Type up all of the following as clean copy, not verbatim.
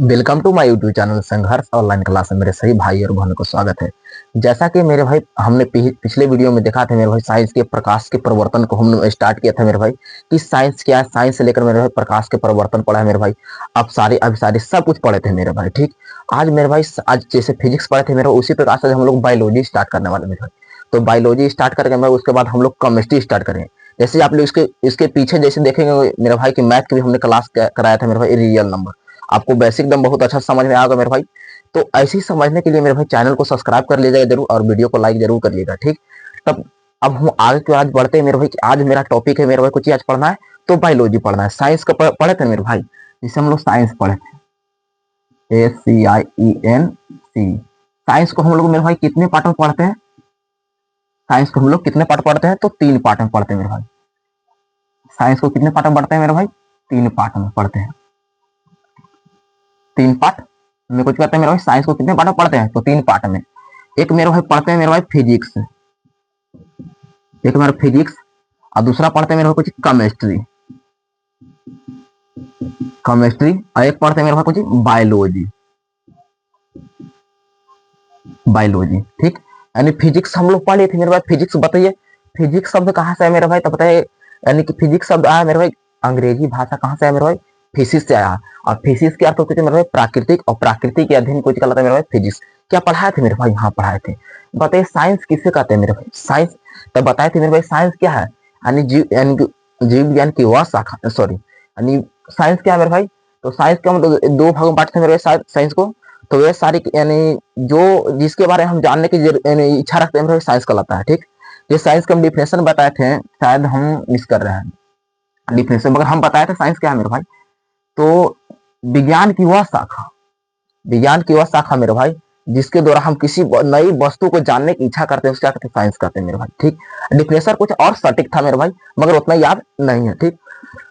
Welcome to my YouTube channel Sangharsh online class में मेरे सही भाई और बहनों को स्वागत है। जैसा कि मेरे भाई हमने पिछले वीडियो में देखा था मेरे भाई, साइंस के प्रकाश के परिवर्तन को हमने स्टार्ट किया था मेरे भाई कि साइंस क्या है। साइंस से लेकर मेरे भाई प्रकाश के परिवर्तन पढ़ा है मेरे भाई। अब सारे सब कुछ पढ़े थे मेरे भाई। ठीक, आज मेरे भाई आज जैसे फिजिक्स पढ़े थे मेरे भाई, उसी प्रकार से हम लोग बायोलॉजी स्टार्ट करने वाले मेरे भाई। तो बायोलॉजी स्टार्ट करके मेरे उसके बाद हम लोग केमिस्ट्री स्टार्ट करेंगे। जैसे आप लोग इसके पीछे जैसे देखेंगे मेरे भाई की मैथ की भी हमने क्लास कराया था मेरे भाई, रियल नंबर। आपको बेसिक एकदम बहुत अच्छा समझ में आएगा मेरे भाई। तो ऐसे ही समझने के लिए मेरे भाई चैनल को सब्सक्राइब कर लीजिएगा जरूर और वीडियो को लाइक जरूर करिएगा। ठीक, तब अब हम आगे की आज बढ़ते हैं मेरे भाई। आज मेरा टॉपिक है मेरे भाई, कुछ आज पढ़ना है तो बायोलॉजी पढ़ना है। साइंस का पढ़े थे मेरे भाई, जिसे हम लोग साइंस पढ़े थे, SCIENC। साइंस को हम लोग मेरे भाई कितने पार्ट में पढ़ते हैं? साइंस को हम लोग कितने पार्ट पढ़ते हैं? तो 3 पार्ट में पढ़ते हैं मेरे भाई। साइंस को कितने पार्ट में पढ़ते हैं मेरे भाई? 3 पार्ट में पढ़ते हैं। 3 पार्ट में कुछ कहते हैं मेरे भाई। साइंस को कितने पार्ट में पढ़ते हैं? तो 3 पार्ट में। एक मेरे भाई पढ़ते हैं मेरे भाई फिजिक्स, एक मेरा फिजिक्स, और दूसरा पढ़ते हैं मेरे भाई कुछ केमिस्ट्री, और एक पढ़ते हैं मेरे भाई कुछ बायोलॉजी। ठीक, यानी फिजिक्स हम लोग पढ़ लिए थे मेरे भाई। फिजिक्स बताइए, फिजिक्स शब्द कहाँ से है मेरे भाई? तो बताइए, यानी कि फिजिक्स शब्द आया मेरे भाई अंग्रेजी भाषा कहाँ से है मेरे भाई? फिजिक्स से आया। और फिजिक्स के अर्थ होते थे मेरे भाई प्राकृतिक, और प्राकृतिक के अध्ययन को कहलाता है मेरे भाई फिजिक्स। क्या पढ़ाए थे मेरे भाई? हाँ पढ़ाए थे। बताइए साइंस किसे कहते हैं मेरे भाई? साइंस तब बताए थे मेरे भाई, साइंस क्या है? यानी जीव विज्ञान की वह शाखा, सॉरी, यानी साइंस क्या है मेरे भाई? तो साइंस का मतलब 2 भागों में बांटते हैं मेरे भाई साइंस को। तो वे सारी यानी जो जिसके बारे में हम जानने की इच्छा रखते हैं साइंस कहलाता है। ठीक, ये साइंस का हम डिफिनेशन बताए थे, शायद हम मिस कर रहे हैं डिफिनेशन, मगर हम बताए थे साइंस क्या है मेरे भाई। तो विज्ञान की वह शाखा, विज्ञान की वह शाखा मेरे भाई जिसके द्वारा हम किसी नई वस्तु को जानने की इच्छा करते हैं, उसका कहते हैं साइंस कहते हैं मेरे भाई। ठीक, डिफिनेशन कुछ और सटीक था मेरे भाई, मगर उतना याद नहीं है। ठीक,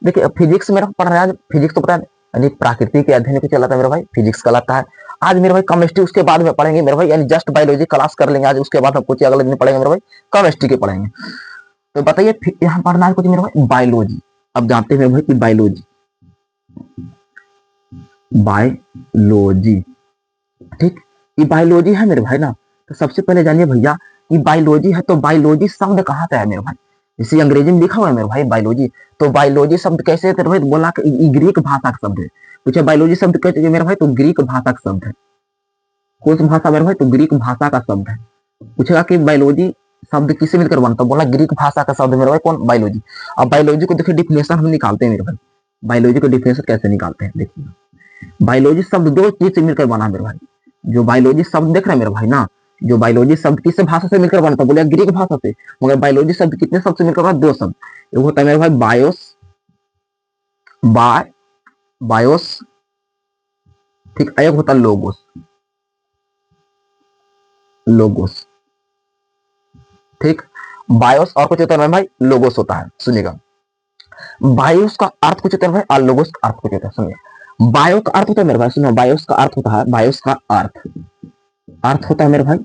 देखिए फिजिक्स मेरा पढ़ रहा है, फिजिक्स तो पता है यानी प्रकृति के अध्ययन को चलाता है मेरा भाई, फिजिक्स कहलाता है। आज मेरे भाई केमिस्ट्री उसके बाद में पढ़ेंगे मेरे भाई, यानी जस्ट बायोलॉजी क्लास कर लेंगे आज, उसके बाद हम कुछ अगले दिन पढ़ेंगे मेरे भाई केमिस्ट्री के पढ़ेंगे। तो बताइए यहाँ पढ़ना है कुछ मेरे भाई बायोलॉजी। अब जानते हैं मेरे भाई कि बायोलॉजी, ठीक, ये बायोलॉजी है मेरे भाई ना। तो सबसे पहले जानिए भैया कि बायोलॉजी है, तो बायोलॉजी शब्द कहाँ से है मेरे भाई? इसी अंग्रेजी में लिखा हुआ है मेरे भाई बायोलॉजी। तो बायोलॉजी शब्द कैसे है मेरे भाई? बोला कि ग्रीक भाषा का शब्द है। पूछे बायोलॉजी शब्द कैसे है मेरे भाई? तो ग्रीक भाषा का शब्द है। कौन सी भाषा मेरे भाई? तो ग्रीक भाषा का शब्द है। पूछेगा कि बायोलॉजी शब्द किससे मिलकर बनता? बोला ग्रीक भाषा का शब्द मेरे भाई। कौन? बायोलॉजी। अब बायोलॉजी को देखिए डिफिनेशन हम निकालते हैं मेरे भाई। बायोलॉजी को डिफिनेशन कैसे निकालते हैं देखिए। बायोलॉजी शब्द 2 चीज से मिलकर बना मेरे भाई। जो बायोलॉजी शब्द देख रहे हैं मेरे भाई ना, जो बायोलॉजी शब्द किस भाषा से मिलकर बनता? बोले ग्रीक भाषा से। मगर बायोलॉजी शब्द कितने शब्द से मिलकर बना? 2 शब्द। एक होता है मेरे भाई बायोस, ठीक, एक होता है लोगोस। ठीक, बायोस और कुछ होता है मेरे भाई लोगोस होता है। सुनिएगा, बायोस का अर्थ कुछ होता है भाई और लोगोस का अर्थ कुछ होता है। सुनिए, बायो का अर्थ होता है मेरे भाई, सुनो, बायोस का अर्थ होता है, बायोस का अर्थ होता है मेरे भाई,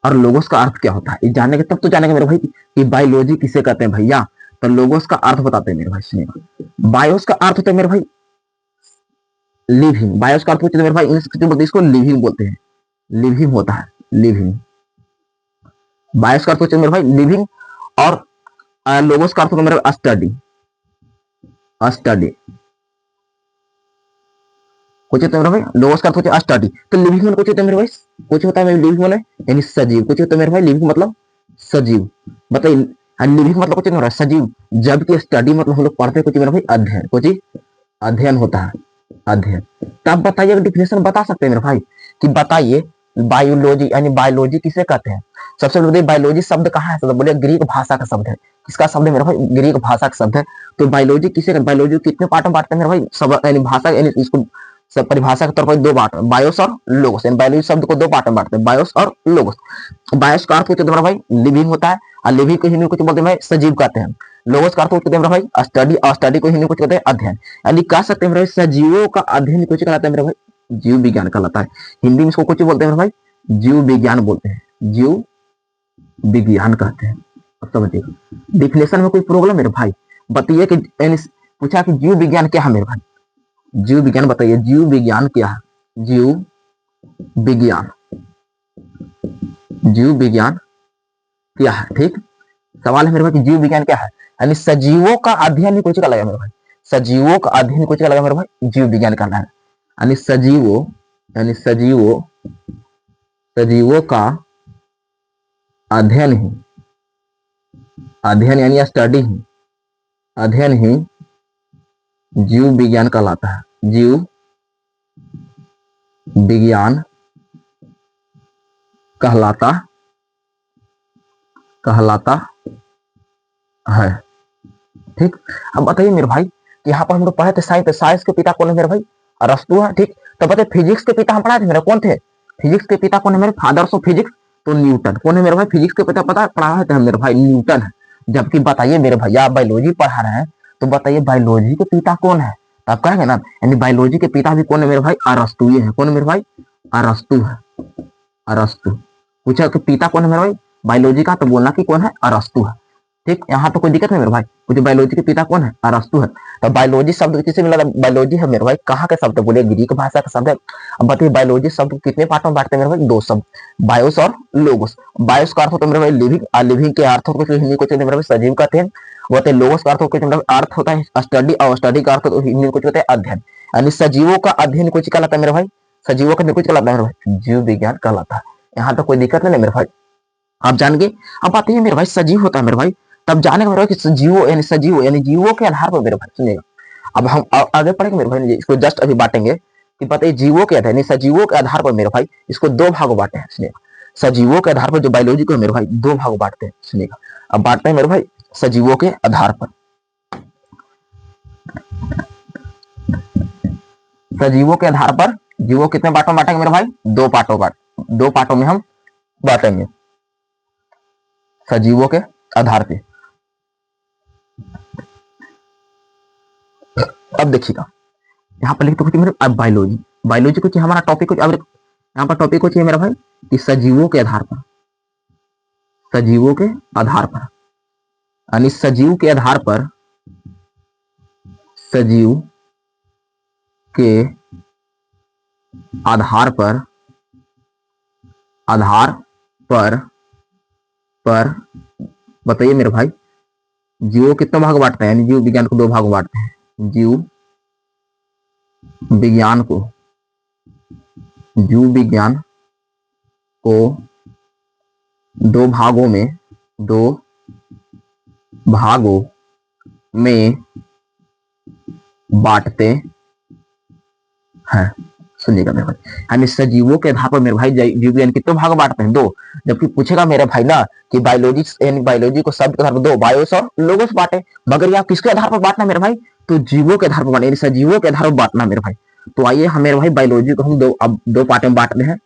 और लोगोस का अर्थ क्या होता है ये जानने के तब तो जानेंगे मेरे भाई कि बायोलॉजी किसे कहते हैं भैया। तो लोगोस का अर्थ बताते हैं मेरे भाई। सुनिएगा, बायोस का अर्थ होता है मेरे भाई लिविंग। बायोस का अर्थ होता है मेरे भाई इंग्लिश बोलते हैं इसको लिविंग बोलते हैं, लिविंग होता है, लिविंग। बायोस का अर्थ होता है मेरे भाई लिविंग, और लोगोस का अर्थ होता है मेरे भाई स्टडी, कुछ होता है मेरे भाई लोगोस का अर्थ होता है स्टडी। तो लिविंग में कुछ होता है मेरे भाई, कुछ होता है लिविंग में यानी सजीव, कुछ होता है मेरे भाई लिविंग मतलब सजीव। बताइए लिविंग मतलब कुछ नहीं सजीव, जबकि स्टडी मतलब हम लोग पढ़ते कुछ मेरे भाई अध्ययन, कुछ अध्ययन होता है, अध्ययन। तब बताइए डिफिनेशन बता सकते हैं मेरे भाई कि बताइए बायोलॉजी यानी बायोलॉजी किसे कहते हैं? सबसे पहले बायोलॉजी शब्द कहाँ है? तो बोले ग्रीक भाषा का शब्द है। किसका शब्द है मेरे भाई? ग्रीक भाषा का शब्द है। तो बायोलॉजी किसे? बायोलॉजी कितने पार्ट में बांटते हैं मेरे भाई? सब यानी भाषा यानी इसको सब परिभाषा के तौर पर 2 पार्ट में, बायोस और लोगोस। बायोलॉजी शब्द को 2 पार्ट में बांटते हैं, बायोस और लोगोस। बायोस का अर्थ होता है मेरा भाई लिविंग होता है, और लिविंग को हिंदी में कुछ बोलते हैं सजीव कहते हैं। लोगोस का अर्थ होता है मेरा भाई स्टडी, और स्टडी को हिंदी में कुछ कहते हैं अध्ययन। यानी कह सकते हैं मेरे भाई सजीवों का अध्ययन कुछ कहलाता है मेरे भाई जीव विज्ञान कहलाता है। हिंदी में इसको कुछ बोलते हैं मेरे भाई जीव विज्ञान बोलते हैं, जीव विज्ञान कहते हैं। अब समझिएगा डिफिनेशन में कोई प्रॉब्लम मेरे भाई? बताइए कि पूछा कि जीव विज्ञान क्या है मेरे भाई? जीव विज्ञान बताइए, जीव विज्ञान क्या है? जीव विज्ञान, जीव विज्ञान क्या है। ठीक, सवाल है मेरे भाई कि जीव विज्ञान क्या है, यानी सजीवों का अध्ययन ही कुछ का लगा मेरे भाई, सजीवों का अध्ययन कुछ का लगा मेरे भाई, जीव विज्ञान करना है। यानी सजीवों, यानी सजीवों, सजीवों का अध्ययन ही, अध्ययन यानी स्टडी ही, अध्ययन ही जीव विज्ञान कहलाता है, जीव विज्ञान कहलाता, कहलाता है। ठीक, अब बताइए मेरे भाई कि यहाँ पर हम लोग पढ़े थे साइंस, साइंस के पिता कौन है मेरे भाई, अरस्तु है। ठीक, तो बताइए फिजिक्स के पिता हम पढ़ा थे मेरे कौन थे, फिजिक्स के पिता कौन है मेरे, फादर्स ऑफ फिजिक्स, तो न्यूटन। कौन है मेरे भाई फिजिक्स के पिता, पता पढ़ा थे मेरे भाई, न्यूटन है। जबकि बताइए मेरे भैया आप बायोलॉजी पढ़ा रहे हैं, तो बताइए बायोलॉजी के पिता कौन है, तो आप कहेंगे ना, यानी बायोलॉजी के पिता भी कौन है मेरे भाई, अरस्तु है। कौन है मेरे भाई, अरस्तु है, अरस्तु। पूछा कि पिता कौन है मेरे भाई बायोलॉजी का, तो बोलना कि कौन है, अरस्तु है। ठीक, यहाँ तो कोई दिक्कत नहीं मेरे भाई, मुझे बायोलॉजी के पिता कौन है, अरस्तु है। तो बायोलॉजी शब्द किससे मिला, बायोलॉजी है मेरे भाई, कहाँ के शब्द बोले, ग्रीक भाषा का शब्द है। अब बताइए बायोलॉजी शब्द कितने पार्ट में बांटते हैं मेरे भाई, दो शब्द, बायोस और लोगोस। बायोस का अर्थ होता है मेरे भाई लिविंग, लिविंग के अर्थ होता है हिंदी को मेरे भाई सजीव कहते हैं। वो लोगोस का अर्थ होता है अर्थ होता है स्टडी, और स्टडी का अर्थ हिंदी को कहते हैं अध्ययन। यानी सजीवों का अध्ययन कुछ कहलाता है मेरे भाई, सजीवों का कुछ कहलाता है मेरे भाई, जीव विज्ञान कहलाता है। यहाँ तो कोई दिक्कत नहीं मेरे भाई, आप जान गए। अब बात है मेरे भाई सजीव होता है मेरे भाई, तब जाने का मेरे भाई कि सजीवों यानी सजीव यानी जीवों के आधार पर मेरे भाई सुनिएगा। अब हम आगे पढ़ेंगे मेरे भाई, इसको जस्ट अभी बांटेंगे कि पता है जीवों के आधार यानी सजीवों के आधार पर मेरे भाई इसको दो भागों बांटे हैं। सुनिएगा, सजीवों के आधार पर जो बायोलॉजी को मेरे भाई दो भागों बांटते हैं। सुनिएगा, अब बांटते हैं मेरे भाई सजीवों के आधार पर, सजीवों के आधार पर जीवों कितने पार्टों में बांटेंगे मेरे भाई, दो पार्टों, दो पार्टों में हम बांटेंगे सजीवों के आधार पे। अब देखिएगा यहाँ पर लिखते कुछ मेरे, अब बायोलॉजी, बायोलॉजी कुछ हमारा टॉपिक कुछ, अब यहाँ पर टॉपिक कुछ है मेरा भाई कि सजीवों के आधार पर, सजीवों के आधार पर, यानी सजीव के आधार पर, सजीव के आधार पर, आधार पर बताइए मेरे भाई जीव कितने भाग बांटते हैं, यानी जीव विज्ञान को दो भाग बांटते हैं, जीव विज्ञान को, जीव विज्ञान को दो भागों में, दो भागों में बांटते हैं। सुनिएगा मेरे भाई, यानी सजीवों के आधार पर मेरे भाई जीव विज्ञान कितने भाग बांटते हैं, दो। जबकि पूछेगा मेरे भाई ना कि बायोलॉजी यानी बायोलॉजी को शब्द के आधार पर दो, बायोस और लोगोस बांटे, मगर यहाँ किसके आधार पर बांटना मेरे भाई, तो जीवों के आधार पर बांटे, यानी सजीवों के आधार पर बांटना मेरे भाई। तो आइए हम मेरे भाई बायोलॉजी को हम दो, अब दो पार्ट में बांटते हैं।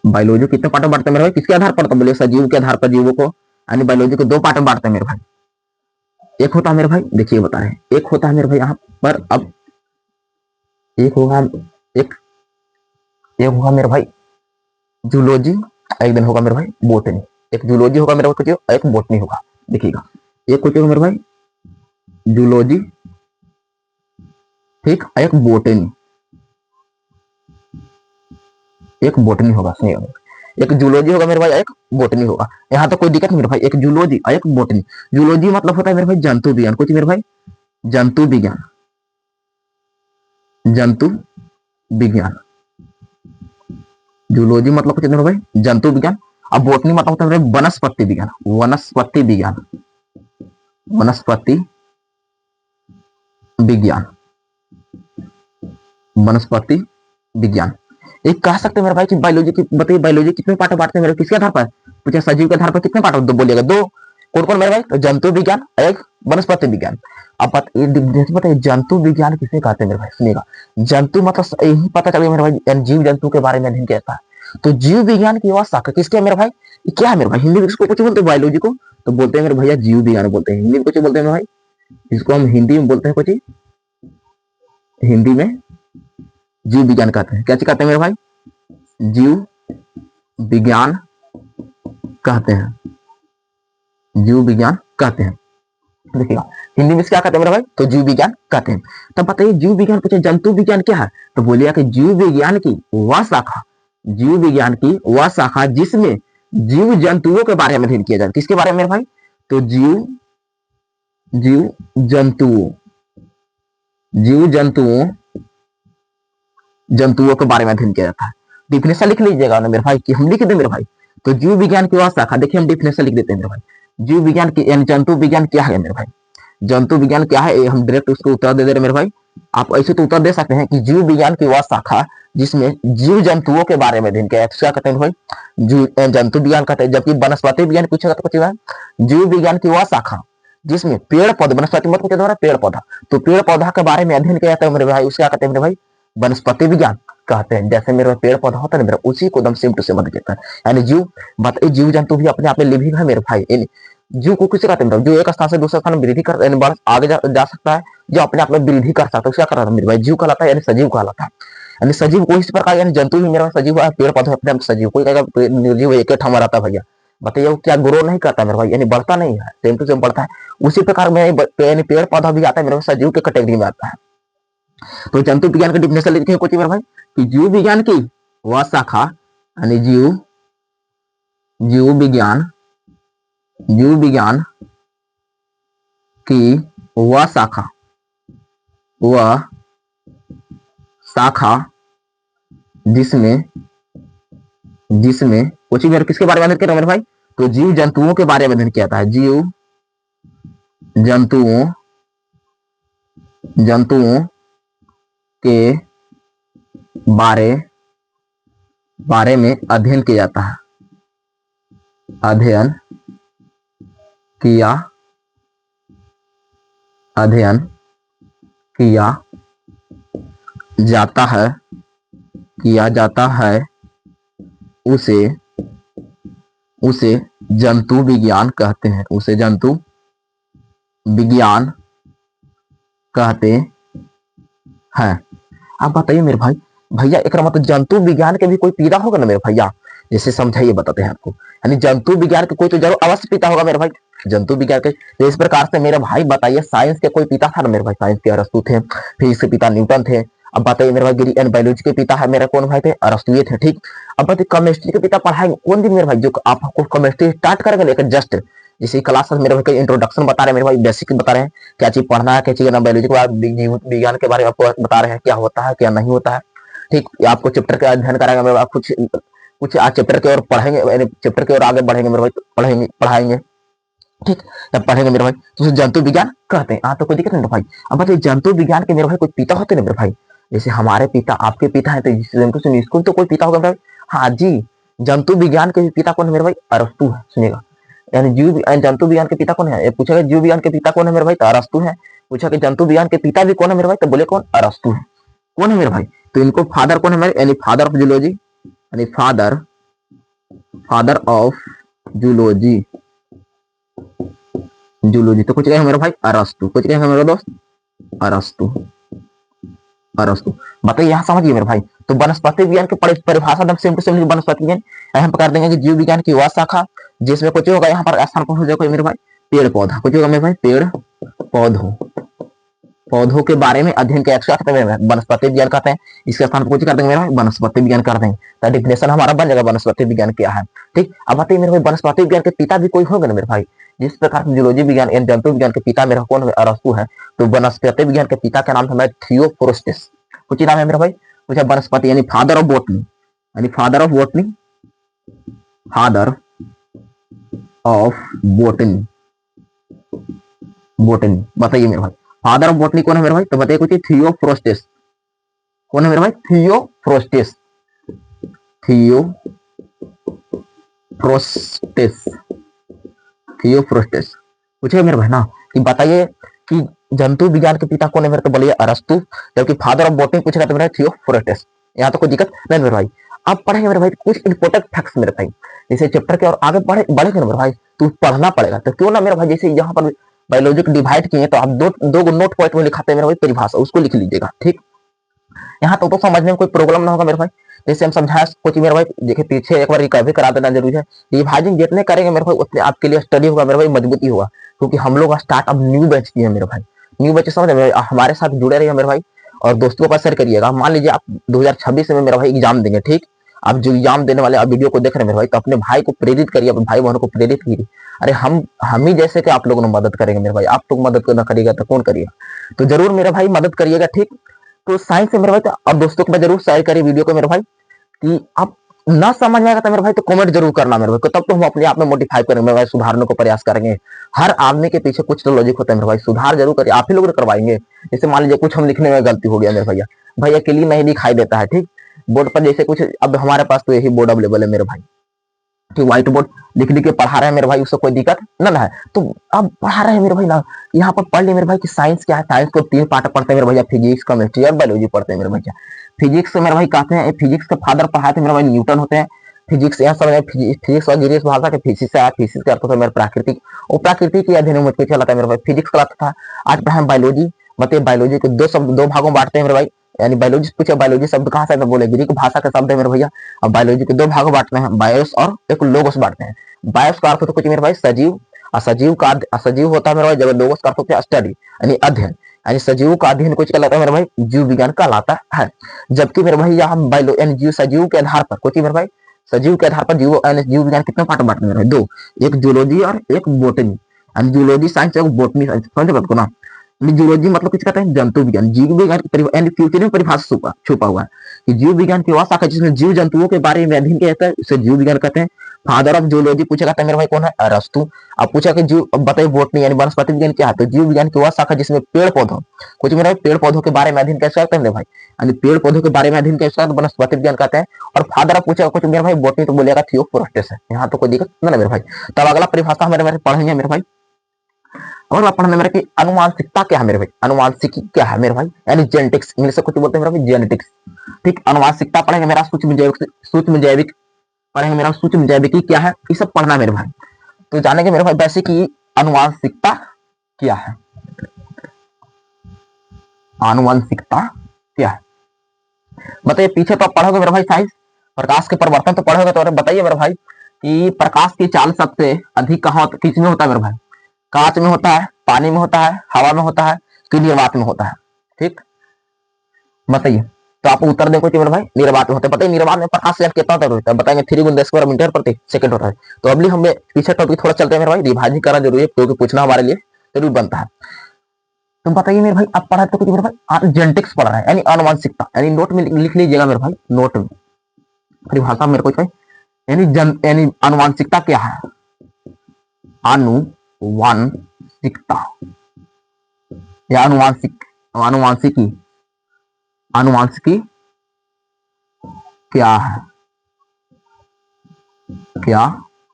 बायोलॉजी कितने पार्ट में बांटते हैं मेरे भाई, किसके आधार पर, तो बोले सजीव के आधार पर जीवों को, यानी बायोलॉजी को दो पार्ट में बांटते हैं मेरे भाई। एक होता है मेरे भाई, देखिए बता रहे, एक होता है मेरे भाई यहाँ पर, अब एक होगा, एक होगा मेरे भाई जूलॉजी, एक दिन होगा मेरे भाई बोटनी, एक जूलॉजी होगा मेरे भाई, एक बोटनी होगा। देखिएगा एक कुछ होगा मेरे भाई जूलॉजी, ठीक, एक बोटनी, एक बोटनी होगा। सुनिएगा, एक जूलॉजी होगा मेरे भाई, एक बोटनी होगा। यहाँ तो कोई दिक्कत नहीं मेरे भाई, एक जूलॉजी एक बोटनी। जूलॉजी मतलब होता है मेरे भाई जंतु विज्ञान, कुछ मेरे भाई जंतु विज्ञान, जंतु विज्ञान। जूलॉजी मतलब कुछ मेरे भाई जंतु विज्ञान। अब बोटनी मतलब होता है मेरे वनस्पति विज्ञान, वनस्पति विज्ञान, वनस्पति विज्ञान, वनस्पति विज्ञान। एक कह सकते हैं मेरे भाई कि बायोलॉजी की बताइए, बायोलॉजी कितने पार्ट बांटते हैं मेरे, किसके आधार पर, पूछे सजीव के आधार पर कितने पार्ट, दो बोलिएगा, दो। कौन कौन मेरे भाई, तो जंतु विज्ञान, एक वनस्पति विज्ञान। अब बताइए जंतु विज्ञान किसे कहते हैं मेरे भाई, सुनिएगा, जंतु मतलब यही पता चल गया मेरे भाई जीव जंतु के बारे में अध्ययन कहता है। तो जीव विज्ञान की वह शाखा किसके है मेरे भाई, क्या है मेरे भाई, हिंदी में इसको कुछ बोलते हैं बायोलॉजी को, तो बोलते हैं मेरे भैया जीव विज्ञान बोलते हैं, हिंदी में कुछ बोलते हैं मेरे भाई, इसको हम हिंदी में बोलते हैं कुछ, हिंदी में जीव विज्ञान कहते हैं। क्या कहते हैं मेरे भाई, जीव विज्ञान कहते हैं, जीव विज्ञान कहते हैं। देखिएगा हिंदी में क्या कहते हैं मेरे भाई, तो जीव विज्ञान कहते हैं। तब बताइए जीव विज्ञान पूछे जंतु विज्ञान क्या है, तो बोलिए कि जीव विज्ञान की वह शाखा, जीव विज्ञान की वह शाखा जिसमें जीव जंतुओं के बारे में अध्ययन किया जाए। किसके बारे में मेरे भाई, तो जीव जंतुओं, जीव जंतुओं जंतुओं के बारे में अध्ययन किया जाता है। डिफिनेशन लिख लीजिएगा ना मेरे भाई, कि हम लिख दें मेरे भाई, तो जीव विज्ञान की वह शाखा, देखिए हम डिफिनेशन लिख देते हैं मेरे भाई। जीव विज्ञान की यानी जंतु विज्ञान क्या है मेरे भाई, जंतु विज्ञान क्या है, हम डायरेक्ट उसको उत्तर दे दे रहे मेरे भाई। आप ऐसे तो उत्तर दे सकते हैं कि जीव विज्ञान की वह शाखा जिसमें जीव जंतुओं के बारे में अध्ययन किया जाता है, क्या कहते हैं भाई, जीव जंतु विज्ञान कहते हैं। जबकि वनस्पति विज्ञान पूछेगा तो पूछेगा जीव विज्ञान की वह शाखा जिसमें पेड़ पौधे, वनस्पति मत पूछे दोबारा, पेड़ पौधा, तो पेड़ पौधा के बारे में अध्ययन किया जाता है मेरे भाई, उसका कहते हैं मेरे भाई वनस्पति विज्ञान कहते हैं। जैसे मेरे पेड़ पौधा होता है मेरा, उसी को एकदम सेम टू सेम देता है। यानी जीव, बताइए जीव जंतु भी अपने आप में लिविंग है मेरे भाई। जीव को किसे कहते हैं, जो एक स्थान से दूसरे स्थान में वृद्धि कर आगे जा सकता है, जो अपने आप में वृद्धि कर सकता है, उसका कहता है मेरे भाई जीव कहलाता है, यानी सजीव कहलाता है। यानी सजीव को इस प्रकार, यानी जंतु भी मेरा सजीव है, पेड़ पौधे अपने आप सजीव, कोई कहेगा निर्जीव एक ठमा रहता है भैया, बताइए वो क्या ग्रो नहीं करता मेरे भाई, यानी बढ़ता नहीं है, सेम टू सेम बढ़ता है। उसी प्रकार में यानी पेड़ पौधा भी आता है मेरे भाई, सजीव के कैटेगरी में आता है। तो जंतु विज्ञान का डिफिनेशन लिखे कुछ मेरे भाई, कि जीव विज्ञान की वह शाखा, यानी जीव विज्ञान की वह शाखा जिसमें कुछ मेरे किसके बारे में अध्ययन कर रहे भाई, तो जीव जंतुओं के बारे में अध्ययन किया जाता है। जीव जंतुओं के बारे में अध्ययन किया जाता है, अध्ययन किया जाता है, उसे जंतु विज्ञान कहते हैं, उसे जंतु विज्ञान कहते हैं। आप बताइए मेरे भाई, भैया एक मतलब जंतु विज्ञान के भी कोई पिता होगा ना मेरे भैया, जैसे समझाइए बताते हैं आपको। यानी जंतु विज्ञान के कोई तो जरूर अवश्य पिता होगा मेरे भाई, जंतु विज्ञान के। तो इस प्रकार से मेरे भाई बताइए, साइंस के कोई पिता था ना मेरे भाई, साइंस के अरस्तु थे, फिजिक्स के पिता न्यूटन थे। अब बताइए मेरे भाई एंड बायोलॉजी के पिता है मेरा कौन भाई थे, अरस्तु थे, ठीक। अब बताइए केमिस्ट्री के पिता पढ़ाएंगे कौन दिन मेरे भाई, जो आपको केमिस्ट्री स्टार्ट करेंगे लेकिन जस्ट जैसे क्लास में मेरे भाई इंट्रोडक्शन बता रहे हैं मेरे भाई, बेसिक बता रहे हैं क्या चीज पढ़ना है, क्या चीज बायोलॉजी के बाद विज्ञान के बारे में आपको बता रहे हैं क्या होता है क्या नहीं होता है, ठीक। आपको चैप्टर का अध्ययन कराएंगे मेरे भाई, कुछ आज चैप्टर की ओर पढ़ेंगे, चैप्टर की ओर आगे बढ़ेंगे मेरे भाई, पढ़ाएंगे, ठीक। जब पढ़ेंगे मेरे भाई तो उसे जंतु विज्ञान कहते हैं। तो कोई दिक्कत नहीं भाई। अब बताइए जंतु विज्ञान के मेरे भाई कोई पिता होते ना मेरे भाई, जैसे हमारे पिता आपके पिता है, तो इसको तो कोई पिता होगा मेरे भाई। हाँ जी, जंतु विज्ञान के पिता कौन है मेरे भाई, अरस्तु है, सुनिएगा। यानी जंतु विज्ञान के पिता कौन है, पूछेगा जीव विज्ञान के पिता कौन है मेरे भाई, तो अरस्तु है। पूछा कि जंतु विज्ञान के पिता भी कौन है मेरे भाई, तो बोले कौन, अरस्तु है। कौन है मेरे भाई, तो इनको फादर कौन है मेरे, यानी फादर ऑफ जूलॉजी, यानी फादर ऑफ जूलॉजी, तो कुछ कहेंगे मेरे भाई अरस्तु, कुछ कहेंगे मेरे दोस्त अरस्तु। बताइए यहाँ समझिए मेरे भाई। तो वनस्पति विज्ञान की परिभाषा सेम टू सेम वनस्पति विज्ञान हम कर देंगे कि जीव विज्ञान की वह शाखा जिसमें कुछ होगा, यहाँ पर स्थान हो जाएगा मेरे भाई पेड़ पौधा, कुछ होगा मेरे भाई पेड़ पौधों के बारे में अध्ययन किया जाता है, वनस्पति विज्ञान कहते हैं। इसके स्थान पर कुछ कर देंगे मेरे भाई वनस्पति विज्ञान कर देंगे, तो डिफिनेशन हमारा बन जाएगा वनस्पति विज्ञान क्या है, ठीक। अब बताइए मेरे भाई वनस्पति विज्ञान के पिता भी कोई होगा ना मेरे भाई, जिस प्रकार जूलॉजी विज्ञान एंड जंतु विज्ञान के पिता मेरा कौन है, अरस्तु है। तो वनस्पति विज्ञान के पिता का नाम था मेरा थियोफ्रास्टस, कुछ नाम है मेरा भाई, कुछ वनस्पति यानी फादर ऑफ बोटनी, यानी फादर ऑफ बोटनी। बताइए मेरे भाई फादर ऑफ बोटनी कौन है मेरे भाई, तो बताइए कुछ थियोफ्रास्टस। कौन है मेरे भाई, थियोफ्रास्टस पूछे मेरे भाई ना कि बताइए कि जंतु विज्ञान के पिता कौन है मेरे, तो बोलिए अरस्तु। जबकि फादर ऑफ बोटनी पूछेगा तो मेरा थियोफ्रास्टस। यहाँ तो कोई दिक्कत नहीं मेरे भाई। अब पढ़ेंगे मेरे भाई कुछ इंपोर्टेंट फैक्ट्स मेरे भाई, जैसे चैप्टर के और आगे बढ़ेंगे मेरे भाई तो पढ़ना पड़ेगा। तो क्यों ना मेरे भाई, जैसे यहाँ पर बायोलॉजी को डिवाइड किए तो आप दो नोट पॉइंट में लिखाते हैं मेरे भाई परिभाषा, उसको लिख लीजिएगा, ठीक। यहाँ तो समझने में कोई प्रॉब्लम ना होगा मेरे भाई। जैसे हम समझाया कुछ मेरे भाई, देखिए पीछे एक बार रिकवरी करा देना जरूरी है। रिवाइजिंग जितने करेंगे मेरे भाई उतने आपके लिए स्टडी होगा मेरे भाई, मजबूती होगा। क्योंकि हम लोग स्टार्टअप न्यू बैच किए हैं मेरे भाई। न्यू बैच समझ रहे हैं? हमारे साथ जुड़े रहिए मेरे भाई, और दोस्तों को शेयर करिएगा। मान लीजिए आप 2026 में मेरा भाई एग्जाम देंगे, ठीक, आप जो एग्जाम देने वाले आप वीडियो को देख रहे हैं मेरे भाई, तो अपने भाई को प्रेरित करिए, अपने भाई बहनों को प्रेरित कीजिए। अरे हम ही जैसे कि आप लोगों ने मदद करेंगे मेरे भाई, आप लोग मदद ना करिएगा तो कौन करिएगा? तो जरूर मेरे भाई मदद करिएगा, ठीक। तो साइंस से मेरे भाई, तो अब दोस्तों को मैं जरूर शेयर करिए वीडियो को मेरे भाई, कि आप ना समझ में आएगा तो मेरे भाई तो कमेंट जरूर करना मेरे भाई को, तब तो हम अपने आप में मोटिफाई करेंगे मेरे भाई, सुधारने को प्रयास करेंगे। हर आदमी के पीछे कुछ तो लॉजिक होता है मेरे भाई, सुधार जरूर करिए, आप ही लोग करवाएंगे। जैसे मान लीजिए कुछ हम लिखने में गलती हो गया मेरे भैया, भैया के लिए नहीं दिखाई देता है, ठीक, बोर्ड पर जैसे कुछ, अब हमारे पास तो यही बोर्ड अवेलेबल है मेरे भाई, कि व्हाइट बोर्ड लिख लिख के पढ़ा रहे हैं मेरे भाई, उससे कोई दिक्कत ना है। तो अब पढ़ा रहे हैं मेरे भाई ना, यहाँ पर पढ़ लिया मेरे भाई कि साइंस क्या है। साइंस को 3 पार्ट पढ़ते हैं मेरे भैया, फिजिक्स, केमिस्ट्री और बायोलॉजी पढ़ते हैं मेरे भैया। फिजिक्स मेरे भाई कहते हैं, फिजिक्स के फादर पढ़ाए थे मेरे भाई न्यूटन होते हैं। फिजिक्स यहाँ समझ फिजिक्स और गिरीश भाषा के फिजिक्स से आया, फिजिक्स का अर्थ होता है मेरा प्राकृतिक, और प्राकृतिक के अध्ययन में मुझको चलाता है मेरे भाई, फिजिक्स का अर्थ था। आज पढ़ा बायोलॉजी, मतलब बायोलॉजी को दो शब्द, दो भागों में बांटते हैं मेरे भाई, यानी बायोलॉजी पूछे बायोलॉजी शब्द कहाँ से बोले, ग्रीक भाषा का शब्द है मेरे भैया। और बायोलॉजी के 2 भागों बांटते हैं, बायोस और एक लोगोस बांटते हैं। बायोस का अर्थ होता है कुछ मेरे भाई सजीव, असजीव का असजीव होता है मेरे भाई, जब लोगोस का अर्थ होता है स्टडी यानी अध्ययन, यानी सजीव का अध्ययन कुछ कहलाता है मेरे भाई, जीव विज्ञान कहलाता है। जबकि मेरे भाई यहाँ बायो यानी जीव सजीव के आधार पर कुछ मेरे भाई, सजीव के आधार पर जीव जीव विज्ञान कितने पार्ट बांटते हैं मेरे भाई, 2, एक जूलॉजी और एक बोटनी, यानी जूलॉजी साइंस और बोटनी साइंस, समझे बात को ना। जूलॉजी मतलब किस कहते हैं, जंतु विज्ञान। जीव विज्ञान यानी फ्यूचर में परिभाषा छुपा हुआ है कि जीव विज्ञान की वह शाखा जिसमें जीव जंतुओं के बारे में अध्ययन किया जाता है, उसे जीव विज्ञान कहते हैं। फादर ऑफ जूलॉजी पूछा जाता है मेरे भाई कौन है, अरस्तु। अब पूछा कि जीव, अब बताइए बोटनी यानी वनस्पति विज्ञान क्या है, तो जीव विज्ञान की वह शाखा जिसमें पेड़ पौधों, कुछ मेरे पेड़ पौधों के बारे में अध्ययन कैसे करते हैं मेरे भाई, यानी पेड़ पौधों के बारे में अध्ययन कैसे वनस्पति विज्ञान कहते हैं। और फादर ऑफ पूछा कुछ मेरे भाई बोटनी, तो बोलेगा थियोफ्रास्टस है, यहाँ तो कोई दिक्कत ना मेरे भाई। तब अगला परिभाषा मेरे पढ़ेंगे मेरे भाई, और बात पढ़ने मेरे की अनुवांशिकता क्या है मेरे भाई, अनुवांशिकी क्या है मेरे भाई, यानी जेनेटिक्स, इंग्लिश से कुछ बोलते हैं मेरे भाई जेनेटिक्स, ठीक। अनुवांशिकता पढ़ेंगे मेरा, सूक्ष्म जैविक पढ़ेंगे मेरा, सूक्ष्म जैविकी क्या है, ये सब पढ़ना है मेरे भाई। तो जानेंगे मेरे भाई वैसे की अनुवांशिकता क्या है, अनुवांशिकता क्या है बताइए। पीछे तो आप पढ़ोगे मेरे भाई साइंस, प्रकाश के परिवर्तन तो पढ़ोगे, तो बताइए मेरे भाई कि प्रकाश की चाल सबसे अधिक कहाँ किस में होता है मेरे भाई, कांच में होता है, पानी में होता है, हवा में होता है कि निर्वात में होता है, ठीक, बताइए। तो आप उत्तर देखो कि मेरे भाई निर्वात में होता है। बताइए निर्वात में प्रकाश से कितना होता है, बताएंगे 3 × 10⁻⁰ प्रति सेकंड होता है। तो अभी हम पीछे टॉपिक थोड़ा चलते हैं मेरे भाई, रिवाइज करना जरूरी है क्योंकि पूछना हमारे लिए जरूर बनता है। तो बताइए मेरे भाई, आप पढ़ा तो कुछ मेरे भाई जेनेटिक्स पढ़ रहा है, यानी अनुवांशिकता, यानी नोट में लिख लीजिएगा मेरे भाई, नोट में परिभाषा मेरे को, यानी अनुवांशिकता क्या है, अनुवांशिकता या अनुवांशिकी, अनुवांशिकी क्या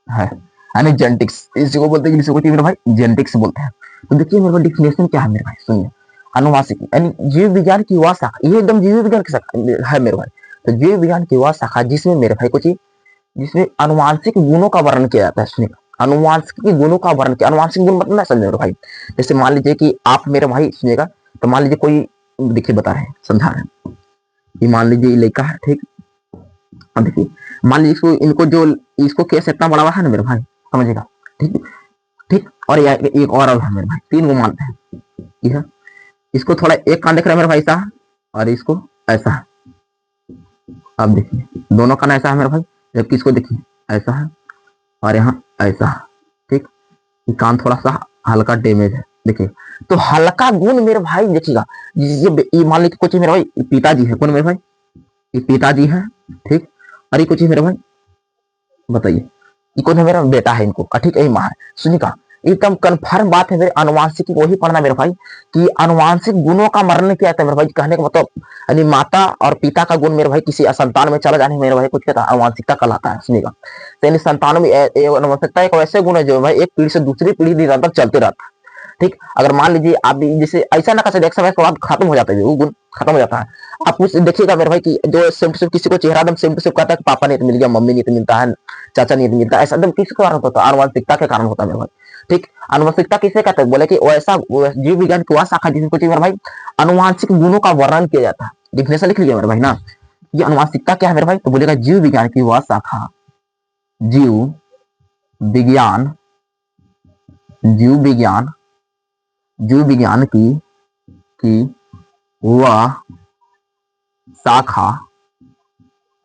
है, यानी जेनेटिक्स, इसी को बोलते हैं, इसी को मेरे भाई जेनेटिक्स बोलते हैं। तो देखिए मेरे भाई डिफिनेशन क्या है मेरे भाई, सुनिए। अनुवांशिकी यानी जीव विज्ञान की वह शाखा, ये एकदम जीव विज्ञान की शाखा है मेरे भाई। तो जीव विज्ञान की वह शाखा जिसमें मेरे भाई कुछ जिसमें अनुवांशिक गुणों का वर्णन किया जाता है। सुनिए, अनुवांशिक गुणों का वर्णन किया, अनुवांशिक गुण मतलब समझ मेरे भाई, जैसे मान लीजिए कि आप मेरे भाई सुनिएगा, तो मान लीजिए कोई, देखिए बता रहे हैं, समझा रहे हैं, ये मान लीजिए ये लड़का है, ठीक। अब देखिए मान लीजिए इसको, इनको जो इसको केस इतना बड़ा है ना मेरे भाई, समझिएगा, ठीक ठीक। और एक और है मेरे भाई, 3 को मानते हैं, ठीक है। इसको थोड़ा एक कान देख रहे हैं मेरे भाई ऐसा, और इसको ऐसा है। अब देखिए दोनों कान ऐसा है मेरे भाई, जबकि इसको देखिए ऐसा है और यहाँ ऐसा है, ठीक। कान थोड़ा सा हल्का डैमेज है, देखिए। तो हल्का गुण मेरे भाई देखिएगा, ये मान लीजिए कुछ मेरे भाई पिताजी है, कौन मेरे भाई, ये पिताजी है, ठीक। और ये कुछ मेरे भाई बताइए, ये कौन है, मेरा बेटा है इनको, ठीक है, ये माँ है। सुनिएगा एकदम कन्फर्म बात है मेरे, आनुवांशिक वही पढ़ना मेरे भाई कि आनुवांशिक गुणों का वर्णन क्या है मेरे भाई, कहने का मतलब यानी माता और पिता का गुण मेरे भाई किसी संतान में चला जाने मेरे भाई कुछ कहता है, आनुवांशिकता कहलाता है। सुनिएगा, यानी संतानों में आनुवांशिकता एक वैसे गुण है जो भाई एक पीढ़ी से दूसरी पीढ़ी निरंतर चलते रहता है, ठीक। अगर मान लीजिए आप जैसे ऐसा ना कर सकते, एक समय के बाद खत्म हो जाता है, वो गुण खत्म हो जाता है। आप कुछ देखिएगा मेरे भाई कि जो सेम टू सेम किसी को चेहरा एकदम सेम टू सेम कहता है कि पापा नहीं तो मिल गया, मम्मी नहीं तो मिलता है, चाचा नहीं तो मिलता है, ऐसा एकदम किस कारण होता है, आनुवंशिकता के कारण होता है मेरे भाई, ठीक। आनुवंशिकता किसे कहते हैं, बोले कि वैसा जीव विज्ञान की वह शाखा जिसको मेरे भाई आनुवांशिक गुणों का वर्णन किया जाता है। डिफिनेशन लिख लीजिए मेरे भाई ना, ये आनुवंशिकता क्या है मेरे भाई, तो बोलेगा जीव विज्ञान की वह शाखा, जीव विज्ञान जीव विज्ञान की वह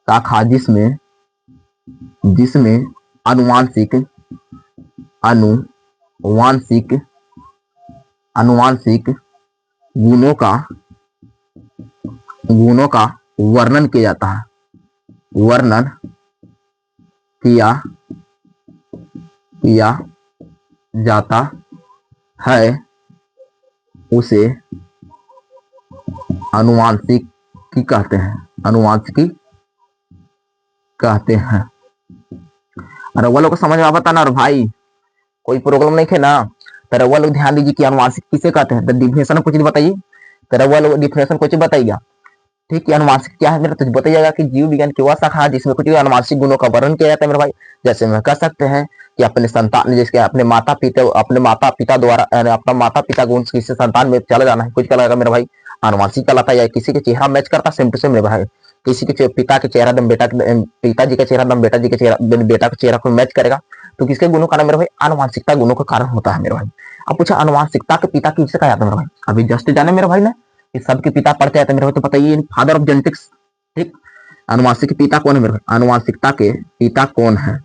शाखा जिसमें अनुवांशिक गुणों का वर्णन किया जाता है उसे अनुवांशिकी कहते हैं। अरे वो लोग को समझ में आता ना, और भाई कोई प्रॉब्लम नहीं है ना। तो वो लोग ध्यान दीजिए कि अनुवांशिक किसे कहते हैं। तो डिफिनेशन कुछ बताइए, तो वो लोग डिफिनेशन कुछ बताइएगा। ठीक है, अनुवांशिक क्या है मेरा, तो बताइएगा कि जीव विज्ञान की वह शाखा जिसमें कुछ अनुवांशिक गुणों का वर्णन किया जाता है मेरे भाई। जैसे मैं कह सकते हैं कि अपने संतान, जैसे अपने माता पिता द्वारा, अपना माता पिता गुण किसी संतान में चला जाना है, कुछ कहलाएगा मेरे भाई अनुवांशिक कहलाता है। या किसी के चेहरा मैच करता सेम टू सेम मेरे भाई, किसी के पिता के चेहरा दम पिताजी का चेहरा दम बेटा का चेहरा को मैच करेगा, तो किसके गुणों का नाम मेरे भाई अनुवांशिकता गुणों का कारण होता है मेरे भाई। अब पूछा अनुवांशिकता के पिता किसे कहा जाता है मेरे भाई, अभी जस्ट जाने मेरे भाई ने कि सबके पिता पढ़ते हैं मेरे भाई, तो बताइए फादर ऑफ जेनेटिक्स। ठीक, अनुवांशिक के पिता कौन है मेरे भाई, अनुवांशिकता के पिता कौन है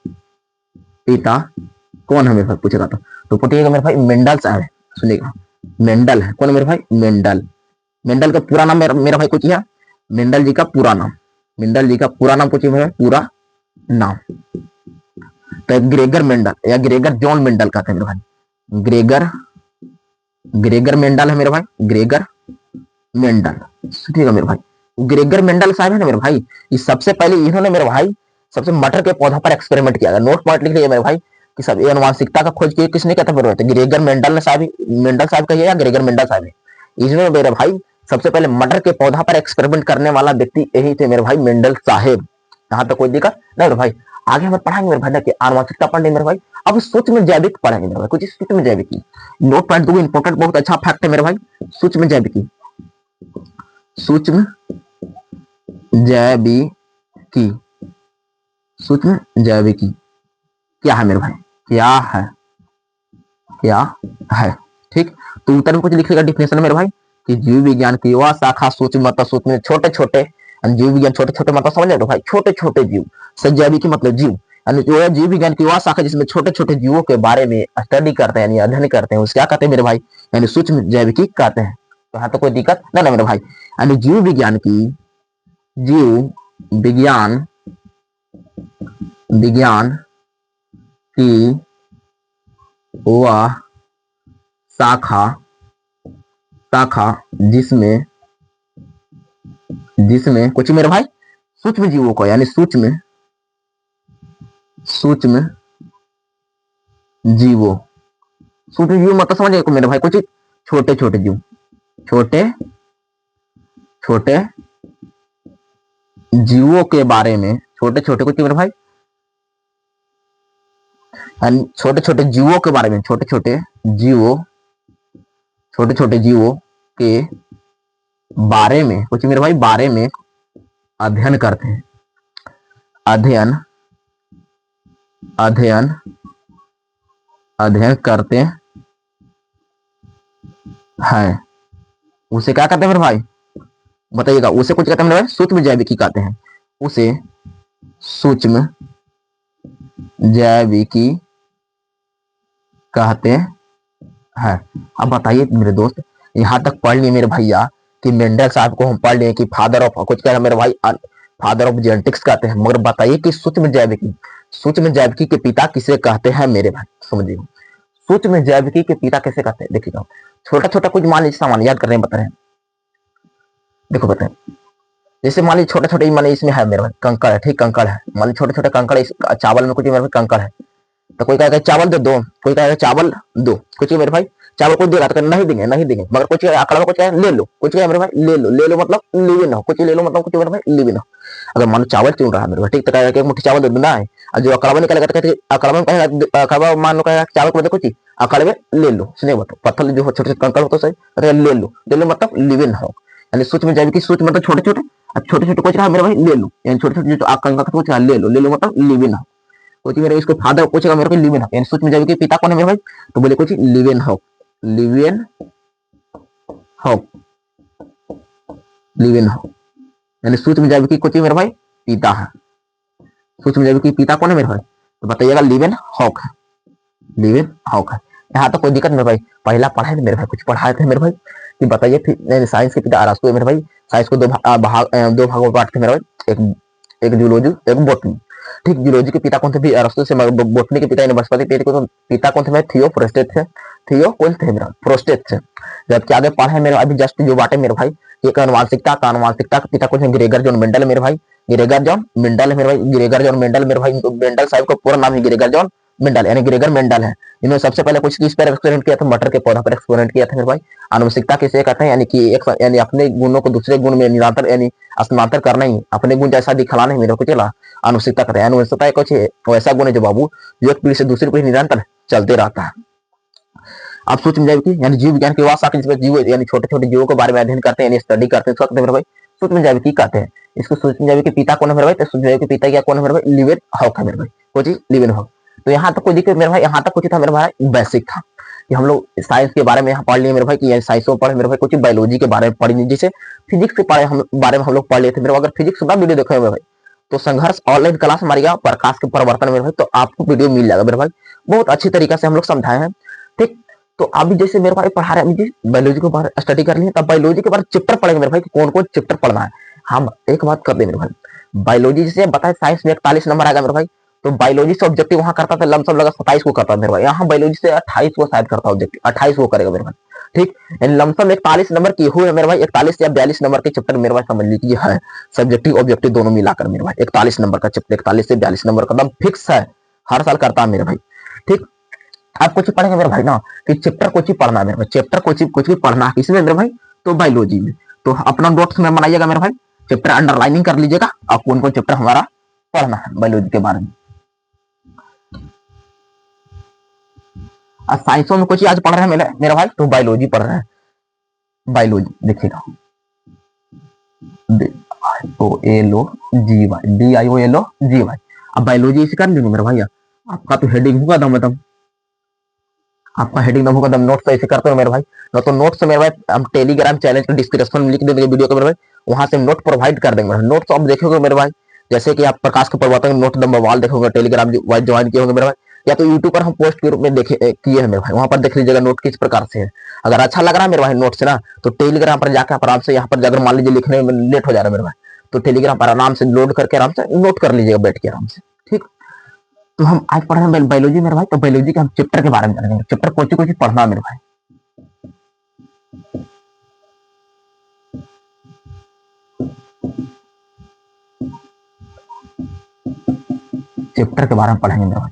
मेरे भाई पूछेगा तो पूछिएगा मेरे भाई मेंडल साहब है। सुनिएगा, मेंडल है कौन मेरे भाई, मेंडल का पूरा नाम मेरा भाई कुछ है, मेंडल जी का पूरा नाम पूछिए मेरे पूरा नाम। तो ग्रेगर मेंडल या ग्रेगर जॉन मेंडल कहते हैं मेरे भाई, ग्रेगर मेंडल है मेरे भाई, ग्रेगर मेंडल। ठीक है मेरे भाई, ग्रेगर मेंडल साहब है ना मेरे भाई, ये सबसे पहले इन्होंने मेरे भाई सबसे मटर के पौधा पर एक्सपेरिमेंट किया। नोट पॉइंट लिख लिया मेरे भाई कि सब ये अनुवांशिकता का खोज किया किसने, कहता मेरे भाई ग्रेगर मेंडल साहब कहिए या ग्रेगर मेंडल साहब है। इसमें मेरे भाई सबसे पहले मटर के पौधा पर एक्सपेरिमेंट करने वाला व्यक्ति यही थे मेरे भाई, मेंडल साहेब। यहाँ तक कोई दिक्कत नहीं मेरे भाई। आगे हम पढ़ाएंगे मेरे भाई कि अनुवांशिकता पढ़ने मेरे भाई, अब सूक्ष्म जैविक पढ़ेंगे मेरे भाई, कुछ सूक्ष्म जैविकी। नोट पॉइंट दो इंपॉर्टेंट, बहुत अच्छा फैक्ट है मेरे भाई, सूक्ष्म जैविकी क्या है मेरे भाई, क्या है। ठीक, तो उत्तर में कुछ लिखेगा डिफिनेशन मेरे भाई कि जीव विज्ञान की वह शाखा सूक्ष्म छोटे छोटे जीव विज्ञान, छोटे छोटे मतलब समझ रहे हो भाई, छोटे छोटे जीव, जैविकी मतलब जीव, यानी जो है जीव विज्ञान की वह शाखा जिसमें छोटे छोटे जीवों के बारे में स्टडी करते हैं यानी अध्ययन करते हैं, उसे क्या कहते हैं मेरे भाई, यानी सूक्ष्म जैविकी कहते हैं। तो यहाँ तो कोई दिक्कत नहीं ना मेरे भाई। यानी जीव विज्ञान की वह शाखा जिसमें कुछ मेरे भाई सूक्ष्म जीवों को, यानी सूक्ष्म जीवों मतलब समझिए मेरे भाई कुछ छोटे छोटे जीव, छोटे जीवों के बारे में, छोटे छोटे कुछ मेरे भाई छोटे छोटे जीवों के बारे में, छोटे छोटे जीवों के बारे में कुछ मेरे भाई बारे में अध्ययन करते हैं, अध्ययन करते हैं, उसे क्या कहते हैं मेरे भाई बताइएगा, उसे कुछ कहते हैं मेरे भाई सूक्ष्म जैविकी कहते हैं, उसे सूक्ष्म जैविकी कहते हैं। अब बताइए मेरे दोस्त, यहां तक पढ़ लिए मेरे भैया कि मेंडल साहब को हम पढ़ लिए कि फादर ऑफ कुछ कह रहे मेरे भाई फादर ऑफ जेनेटिक्स कहते हैं, मगर बताइए कि सूक्ष्म जैविकी के पिता किसे कहते हैं मेरे भाई, समझिए सूक्ष्म जैविकी के पिता कैसे कहते हैं। देखिएगा छोटा छोटा कुछ मान लीजिए सामान याद करने बता रहे हैं, देखो बताएं, जैसे मान लीजिए छोटे छोटे मान इसमें है मेरे भाई कंकड़ है, ठीक कंकड़ है, मान लीजिए छोटे छोटे कंकड़ चावल में कुछ मेरे भाई कंकड़ है, तो कोई कहेगा चावल दो, कोई कहेगा चावल दो, कुछ मेरे भाई चावल को देगा तो नहीं देंगे, मगर कुछ आंकड़ा में कुछ ले लो, कुछ मेरे भाई ले लो मतलब लिविन हो, कुछ ले लो मतलब कुछ मेरे भाई लिविन हो। अगर मान लो चावल चुन रहा है मेरे भाई, ठीक, तो कहेगा एक मुट्ठी चावल दे देना है, और जो अकड़वा निकलेगा तो अकड़वा में कहेगा, अकड़वा मान लो कहेगा चावल को दे कुछ अकड़ में ले लो, सुनिए बताओ पत्थर जो छोटे छोटे कंकड़ होते सही ले लो मतलब लिविन हो, यानी सूक्ष्म जैविकी सूक्ष्म मतलब छोटे छोटे कुछ रहा मेरे भाई ले लो, यानी छोटे छोटे जो कंकड़ कुछ ले लो मतलब लिविन हो। कुछ मेरे इसको फादर पूछेगा मेरे को लिवेन हॉक, यानी सूच में जाएगी कि पिता कौन है मेरे भाई, तो बोले कुछ लिवेन हॉक, लिवेन हॉक, लिवेन हॉक, यानी सूच में जाएगी कि कुछ मेरे भाई पिता है, सूच में जाएगी कि पिता कौन है मेरे भाई, तो बताइएगा लिवेन हॉक है, लिवेन हॉक है। यहाँ तो कोई दिक्कत नहीं भाई, पहला पढ़ा है मेरे भाई, कुछ पढ़ाए थे मेरे भाई कि बताइए साइंस के पिता अरस्तु है मेरे भाई। साइंस को दो भागों में बांटते मेरे भाई, एक एक जूलॉजी एक बोटनी। ठीक, जूलॉजी के पिता कौन थे भी अरस्तु से, बोटनी के पिता वनस्पति पिता कौन थे मेरे, थियोफ्रस्टस थे, थियो कौन थे मेरा, फ्रोस्टेट थे। जबकि आगे पढ़े मेरे अभी जस्ट जो बाटे मेरे भाई, एक अनुवांशिकता का पिता कौन है, ग्रेगर जॉन मेंडल है मेरे भाई, ग्रेगर जॉन मेंडल है मेरे भाई, ग्रेगर जॉन मेंडल मेरे भाई, मेंडल साहब का पूरा नाम है ग्रेगर जॉन मेंडल, यानी ग्रेगर मेंडल है। इन्होंने सबसे पहले कुछ किस पर एक्सपेरिमेंट किया था, मटर के पौधा पर एक्सपेरिमेंट किया था मेरे भाई। आनुवंशिकता किसे कहते हैं, यानी कि एक यानी अपने गुणों को दूसरे गुण में निरंतर यानी स्थानांतर करना ही, अपने गुण जैसा दिखलाना ही मेरे को चला आनुवंशिकता कहते हैं। आनुवंशिकता कुछ वैसा गुण है जो बाबू जो एक पीढ़ी से दूसरी पीढ़ी निरंतर चलते रहता है। आप सोच में जाए कि यानी जीव विज्ञान की बात आके जिसमें जीव यानी छोटे छोटे जीवों के बारे में अध्ययन करते हैं, यानी स्टडी करते हैं, मेरे भाई सोच में जाए की कहते हैं इसको, सोच में जाए कि पिता कौन है मेरे भाई, तो सोच में जाए कि पिता क्या कौन है मेरे भाई, लिवेन हॉक है मेरे भाई, कोई लिवेन हॉक। तो यहाँ तक कोई दिक्कत मेरे भाई, यहाँ तक कुछ था मेरे भाई बेसिक था कि हम लोग साइंस के बारे में यहाँ पढ़ लिए मेरे भाई, कि साइंस में पढ़े मेरे भाई, कुछ बायोलॉजी के बारे में पढ़ी, जैसे फिजिक्स के बारे में हम लोग पढ़ लिए थे मेरे। अगर फिजिक्स का वीडियो देखो मेरे भाई तो संघर्ष ऑनलाइन क्लास मारिएगा प्रकाश के परिवर्तन मेरे भाई, तो आपको वीडियो मिल जाएगा मेरे भाई, बहुत अच्छी तरीके से हम लोग समझाए हैं। ठीक, तो अभी जैसे मेरे भाई पढ़ा रहे हैं, अभी बायोलॉजी के बारे स्टडी कर लिए, तब बायोलॉजी के बारे चैप्टर पढ़ेंगे मेरे भाई कि कौन कौन चैप्टर पढ़ना है। हम एक बात कर दे मेरे भाई, बायोलॉजी जैसे बताए साइंस में 41 नंबर आएगा मेरे भाई, तो बायोलॉजी से ऑब्जेक्टिव वहां करता था लमसम लगा 27 को करता मेरे भाई, यहाँ बायोलॉजी से 28 को शायद करता ऑब्जेक्टिव, 28 को करेगा मेरे भाई। ठीक, लमसम 41 नंबर की हुए मेरे भाई, 41 या 42 नंबर के चैप्टर मेरे भाई समझ लीजिए है, सब्जेक्टिव ऑब्जेक्टिव दोनों मिलाकर मेरे भाई 41 नंबर का चैप्टर, 41 से 42 नंबर का एकदम फिक्स है, हर साल करता है मेरे भाई। ठीक, आप कुछ पढ़ेंगे मेरे भाई ना कि चैप्टर कुछ ही पढ़ना है मेरे भाई, चैप्टर कुछ भी पढ़ना है इसमें मेरे भाई, तो बायोलॉजी में तो अपना नोट्स में बनाइएगा मेरे भाई, चैप्टर अंडरलाइनिंग कर लीजिएगा आप कौन कौन चैप्टर हमारा पढ़ना है बायोलॉजी के बारे में। साइंसों में कुछ आज पढ़ रहे हैं मेरा भाई, तो बायोलॉजी पढ़ रहे हैं, बायोलॉजी देखिएगा DIOLOGY DIOLOGY। अब बायोलॉजी इसे कर लेंगे मेरे भाई, आपका तो हेडिंग होगा दम दम, आपका हेडिंग दम होगा दम, नोट्स ऐसे करते हो मेरे भाई, ना तो नोट्स मेरे भाई हम टेलीग्राम चैनल के डिस्क्रिप्शन में लिख देंगे वीडियो को मेरे भाई, वहां से नोट प्रोवाइड कर देंगे नोट्स आप देखोगे मेरे भाई, जैसे कि आप प्रकाश के परिवर्तन नोट दम बवाल देखोगे, टेलीग्राम ज्वाइन किए होंगे मेरे भाई, या तो यूट्यूब पर हम पोस्ट के रूप में देखे किए हैं मेरे भाई, वहां पर देख लीजिएगा नोट किस प्रकार से है। अगर अच्छा लग रहा है मेरे भाई नोट से ना, तो टेलीग्राम पर जाकर आराम से, यहाँ पर अगर मान लीजिए लिखने में लेट हो जा रहा है मेरे भाई, तो टेलीग्राम पर आराम से लोड करके आराम से नोट कर लीजिएगा बैठ के आराम से। ठीक, तो हम आज पढ़ रहे हैं बायोलॉजी मेरे भाई, तो बायोलॉजी के हम चैप्टर के बारे में जानेंगे, चैप्टर कुछ पढ़ना है मेरे भाई। चैप्टर के बारे में पढ़ेंगे मेरे भाई,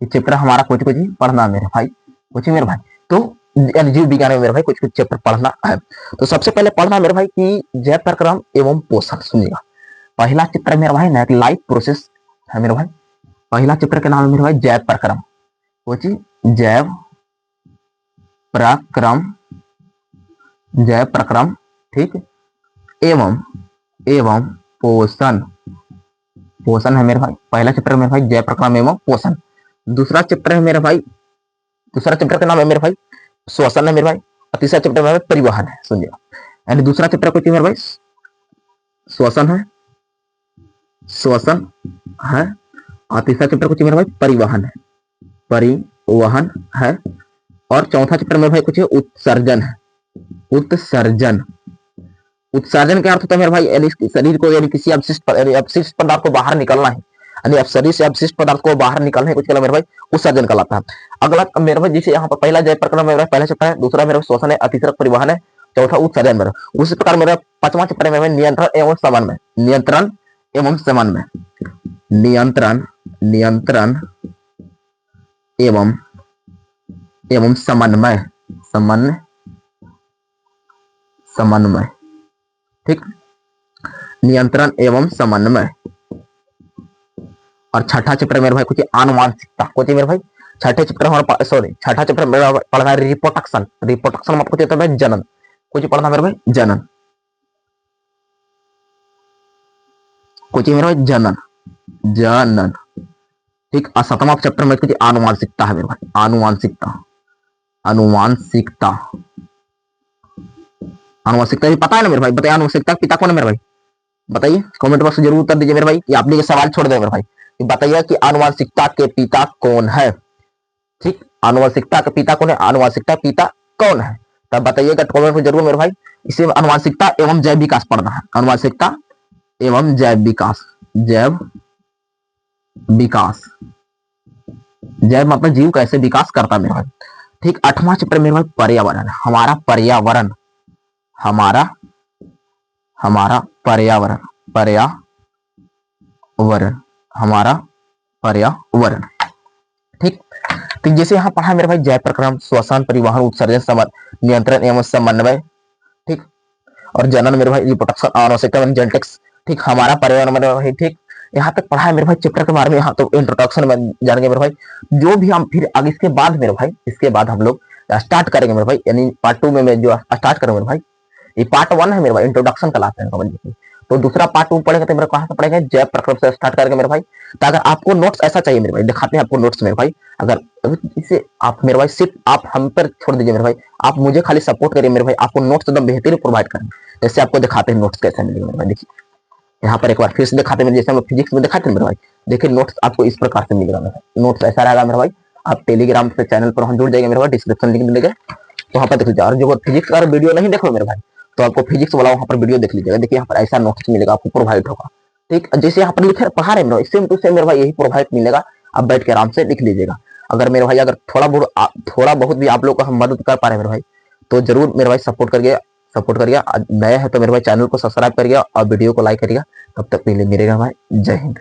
ये चैप्टर हमारा कुछ पढ़ना है मेरे भाई, कुछ मेरे भाई, तो जीव विज्ञान में मेरे भाई कुछ चैप्टर पढ़ना है। तो सबसे पहले पढ़ना मेरे भाई कि जैव प्रक्रम एवं पोषण, सुनिएगा पहला चैप्टर मेरे भाई ना लाइफ प्रोसेस है मेरे भाई, पहला चैप्टर का नाम है मेरे भाई जैव प्रक्रम, कुछ जैव प्रक्रम, जैव प्रक्रम। ठीक, एवं एवं पोषण, पोषण है मेरे भाई, पहला चैप्टर मेरे भाई जैव प्रक्रम एवं पोषण। दूसरा चैप्टर है मेरे भाई, दूसरा चैप्टर का नाम है मेरे भाई श्वसन है मेरे भाई, और तीसरा चैप्टर मेरे भाई परिवहन है, सुनिएगा यानी दूसरा चैप्टर कुछ मेरे भाई श्वसन है, श्वसन है, और तीसरा चैप्टर कुछ मेरे भाई परिवहन है, परिवहन है, और चौथा चैप्टर मेरे भाई कुछ उत्सर्जन है, उत्सर्जन। उत्सर्जन का अर्थ होता है मेरे भाई यानी शरीर को यानी किसी अपशिष्ट पदार्थ को बाहर निकलना है, यानी अब शरीर से अपशिष्ट पदार्थ को बाहर निकलना है कुछ मेरे भाई, उत्सर्जन कहलाता है। अगला मेरे भाई जिसे यहाँ पर पहला जैव प्रक्रम मेरे पहला चैप्टर है, दूसरा मेरा श्वसन है, तीसरा परिवहन है, चौथा उत्सर्जन मेरा। उसी प्रकार मेरा पांचवा चैप्टर है मेरे नियंत्रण एवं समन्वय, नियंत्रण एवं समन्वय, नियंत्रण नियंत्रण एवं एवं समन्वय, समन्वय। ठीक, नियंत्रण एवं समन्वय। और छठा चैप्टर मेरे भाई कुछ आनुवांशिकता, कुछ मेरे भाई छठे चैप्टर हमारा छठा चैप्टर मेरा पढ़ना है रिप्रोडक्शन, रिप्रोडक्शन में आपको कहता है जनन, कुछ पढ़ना मेरे भाई जनन, कुछ मेरे भाई जनन, जनन। ठीक। और 7वां चैप्टर में आनुवांशिकता है मेरे भाई, आनुवांशिकता। आनुवांशिकता, आनुवांशिकता भी पता है ना मेरे भाई? बताइए आनुवांशिकता का पिता कौन है मेरे भाई? बताइए, कमेंट बॉक्स में जरूर उत्तर दीजिए मेरे भाई। ये आपने ये सवाल छोड़ दे मेरे भाई, बताइए कि आनुवांशिकता के पिता कौन है। ठीक, आनुवांशिकता का पिता कौन है, आनुवांशिकता पिता कौन है, तब बताइएगा कमेंट में जरूर मेरे भाई। इसे आनुवांशिकता एवं जैव विकास पढ़ना है, आनुवांशिकता एवं जैव विकास। जैव विकास, जैव मतलब जीव कैसे विकास करता है मेरे भाई। ठीक। 8वां चैप्टर मेरे भाई पर्यावरण, हमारा पर्यावरण, हमारा हमारा पर्यावरण, पर्यावरण, हमारा पर्यावरण। ठीक। तो जैसे यहाँ पढ़ा मेरे भाई, जैव प्रक्रम, श्वसन, परिवहन, उत्सर्जन, नियंत्रण एवं समन्वय। ठीक। और जनन मेरे भाई, रिप्रोडक्शन, आवश्यकता, जेनेटिक्स। ठीक। हमारा पर्यावरण मेरे भाई। ठीक। यहाँ तक पढ़ा है मेरे भाई चैप्टर के बारे में। यहाँ तो इंट्रोडक्शन में जानेंगे मेरे भाई। जो भी हम फिर आगे इसके बाद मेरे भाई, इसके बाद हम लोग स्टार्ट करेंगे मेरे भाई, यानी पार्ट 2 में मैं जो स्टार्ट करूंगा मेरे भाई, ये पार्ट 1 है मेरे भाई, इंट्रोडक्शन का लास्ट है। तो दूसरा पार्ट 2 पढ़ेगा तो मेरे कहाँ से पढ़ेगा, जैव प्रक्रम से स्टार्ट करेंगे मेरे भाई। तो अगर आपको नोट्स ऐसा चाहिए मेरे भाई, दिखाते हैं आपको नोट्स मेरे भाई। अगर इसे आप मेरे भाई सिर्फ आप हम पर छोड़ दीजिए मेरे भाई, आप मुझे खाली सपोर्ट करिए मेरे भाई, आपको नोट्स एकदम बेहतरीन प्रोवाइड करेंगे। जैसे आपको दिखाते हैं नोट्स कैसे मिलेंगे मेरे भाई। देखिए यहाँ पर एक बार फिर से दिखाते हैं, जैसे हम फिजिक्स में दिखाते हैं मेरे भाई। देखिए नोट्स आपको इस प्रकार से मिलेगा मेरे भाई। नोट्स ऐसा रहेगा मेरे भाई। आप टेलीग्राम पे चैनल पर हम जुड़ जाएंगे मेरे भाई, डिस्क्रिप्शन लिंक मिलेगा, तो वहाँ पर देख लीजिए। और जो फिजिक्स का वीडियो नहीं देखो मेरे भाई, तो आपको फिजिक्स वाला वहाँ पर वीडियो देख लीजिएगा। देखिए यहाँ पर ऐसा नोट्स मिलेगा आपको, प्रोवाइड होगा। ठीक। जैसे यहाँ पर लिखे पढ़ा रहे मेरे भाई, सेम टू सेम मेरे भाई यही प्रोवाइड मिलेगा। आप बैठ के आराम से लिख लीजिएगा। अगर मेरे भाई, अगर थोड़ा बहुत भी आप लोग का हम मदद कर पा रहे हैं मेरे भाई, तो जरूर मेरे भाई सपोर्ट करिए। नया है तो मेरे भाई चैनल को सब्सक्राइब करिए और वीडियो को लाइक करिएगा। तब तक के लिए मेरे भाई जय हिंद।